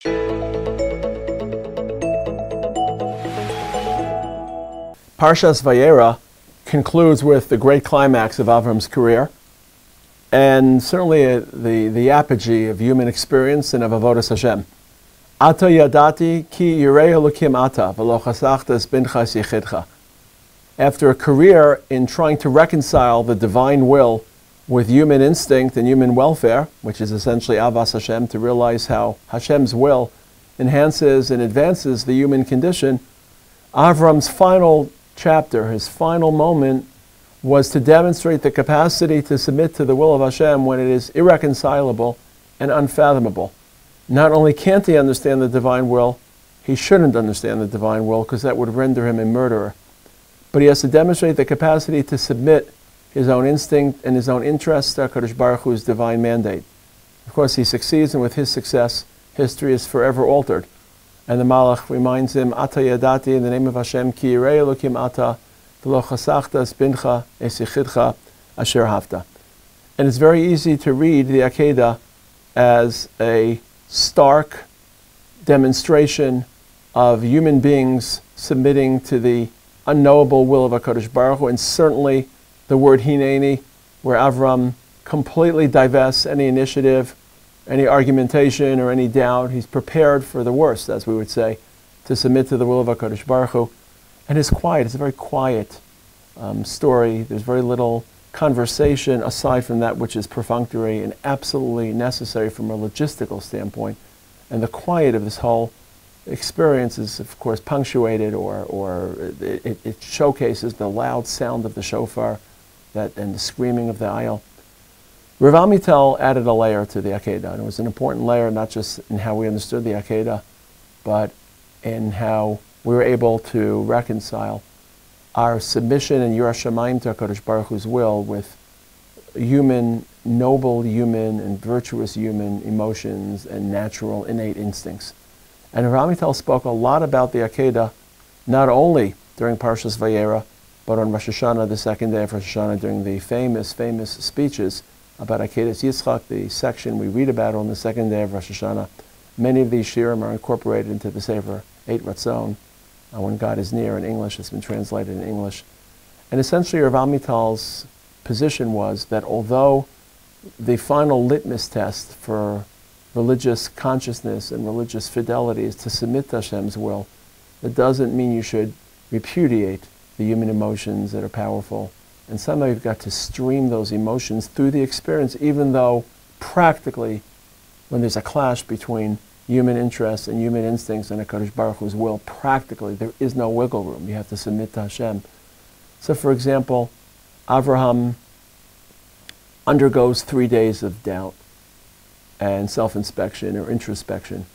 Parashat Vayera concludes with the great climax of Avram's career, and certainly the apogee of human experience and of avodas Hashem. Ata yadati ki yirei Elokim ata v'lo chasachtas binchas yichidcha. After a career in trying to reconcile the divine will with human instinct and human welfare, which is essentially avas Hashem, to realize how Hashem's will enhances and advances the human condition, Avram's final chapter, his final moment, was to demonstrate the capacity to submit to the will of Hashem when it is irreconcilable and unfathomable. Not only can't he understand the divine will, he shouldn't understand the divine will because that would render him a murderer. But he has to demonstrate the capacity to submit his own instinct and his own interests to HaKadosh Baruch Hu's divine mandate. Of course, he succeeds, and with his success, history is forever altered. And the Malach reminds him, Ata yadati, in the name of Hashem, ki yirei Elokim ata, v'lo chasachtas bincha esichidcha asher hafta. And it's very easy to read the Akedah as a stark demonstration of human beings submitting to the unknowable will of HaKadosh Baruch Hu, and certainly the word hineni, where Avram completely divests any initiative, any argumentation, or any doubt. He's prepared for the worst, as we would say, to submit to the will of HaKadosh Baruch Hu. And it's quiet. It's a very quiet story. There's very little conversation aside from that which is perfunctory and absolutely necessary from a logistical standpoint. And the quiet of this whole experience is, of course, punctuated, or it showcases the loud sound of the shofar and the screaming of the ayil. Rav Amital added a layer to the Akedah, and it was an important layer not just in how we understood the Akedah, but in how we were able to reconcile our submission and Yiras Shamayim to HaKadosh Baruch Hu's will with noble human and virtuous human emotions and natural innate instincts. And Rav Amital spoke a lot about the Akedah, not only during Parashat Vayera, but on Rosh Hashanah, the second day of Rosh Hashanah, during the famous speeches about Akedas Yitzchak, the section we read about on the second day of Rosh Hashanah. Many of these shirim are incorporated into the Sefer Eit Ratzon, When God is Near in English. It's been translated in English. And essentially Rav Amital's position was that although the final litmus test for religious consciousness and religious fidelity is to submit to Hashem's will, it doesn't mean you should repudiate the human emotions that are powerful. And somehow you've got to stream those emotions through the experience, even though practically, when there's a clash between human interests and human instincts and HaKadosh Baruch Hu's will, practically there is no wiggle room. You have to submit to Hashem. So for example, Avraham undergoes 3 days of doubt and self-inspection or introspection.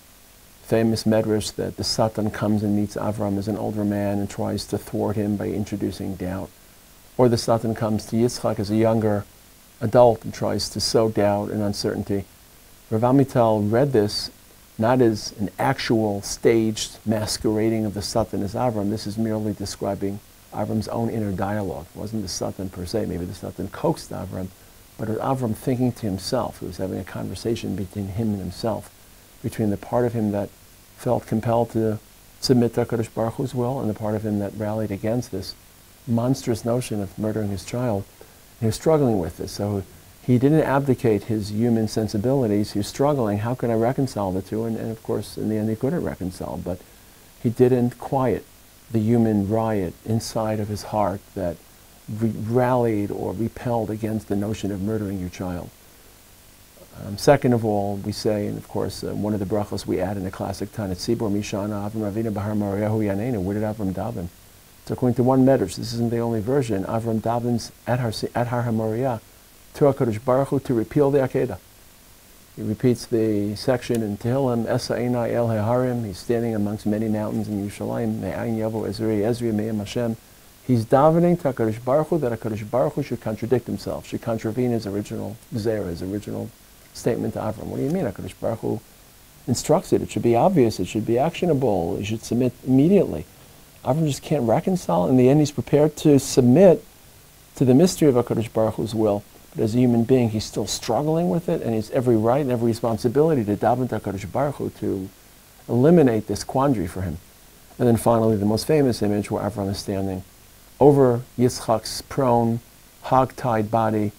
Famous medrash that the Satan comes and meets Avram as an older man and tries to thwart him by introducing doubt. Or the Satan comes to Yitzchak as a younger adult and tries to sow doubt and uncertainty. Rav Amital read this not as an actual staged masquerading of the Satan as Avram. This is merely describing Avram's own inner dialogue. It wasn't the Satan per se. Maybe the Satan coaxed Avram, but it was Avram thinking to himself. He was having a conversation between him and himself, between the part of him that felt compelled to submit to HaKadosh Baruch Hu's will and the part of him that rallied against this monstrous notion of murdering his child. He was struggling with this, so he didn't abdicate his human sensibilities. He was struggling, how can I reconcile the two? And of course, in the end, he couldn't reconcile, but he didn't quiet the human riot inside of his heart that rallied or repelled against the notion of murdering your child. Second of all, we say, and of course, one of the brachos we add in the classic Tanit Tzibor, Mishana Avram Ravina Bahar Mariahu Yanenu. Where did Avram daven? So according to one medrash, this isn't the only version, Avram davens at Har HaMoriah to HaKadosh Baruch Hu to repeal the Akedah. He repeats the section in Tehillim, Esa Einai El Heharim. He's standing amongst many mountains in Yerushalayim, Me'ayin Yavo Ezri Me'em Hashem. He's davening to HaKadosh Baruch Hu that HaKadosh Baruch Hu should contradict himself, should contravene his original Zera, his original statement to Avram. What do you mean? HaKadosh Baruch Hu instructs it. It should be obvious. It should be actionable. He should submit immediately. Avram just can't reconcile. In the end, he's prepared to submit to the mystery of HaKadosh Baruch Hu's will. But as a human being, he's still struggling with it, and he's every right and every responsibility to daven to HaKadosh Baruch Hu to eliminate this quandary for him. And then finally, the most famous image where Avram is standing over Yitzchak's prone, hog-tied body,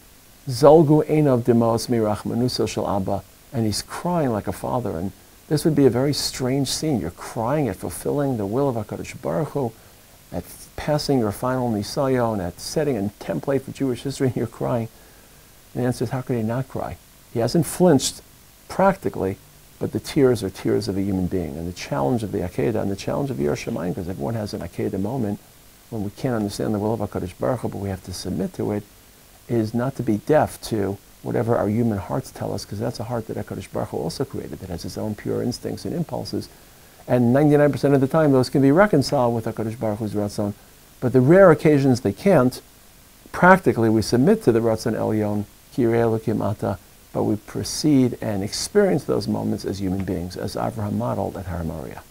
Zolgu Einov Demos Mirachmanuso Shel Abba, and he's crying like a father. And this would be a very strange scene. You're crying at fulfilling the will of HaKadosh Baruch Hu, at passing your final Nisayon, at setting a template for Jewish history, and you're crying. And the answer is, how could he not cry? He hasn't flinched practically, but the tears are tears of a human being. And the challenge of the Akedah and the challenge of Yer Shamayim, because everyone has an Akedah moment when we can't understand the will of HaKadosh Baruch Hu, but we have to submit to it, is not to be deaf to whatever our human hearts tell us, because that's a heart that HaKadosh Baruch Hu also created, that has its own pure instincts and impulses. And 99% of the time, those can be reconciled with HaKadosh Baruch Hu's Ratzon. But the rare occasions they can't, practically we submit to the Ratzon Elyon, Kirei Elokim Ata, but we proceed and experience those moments as human beings, as Avraham modeled at Har Moriah.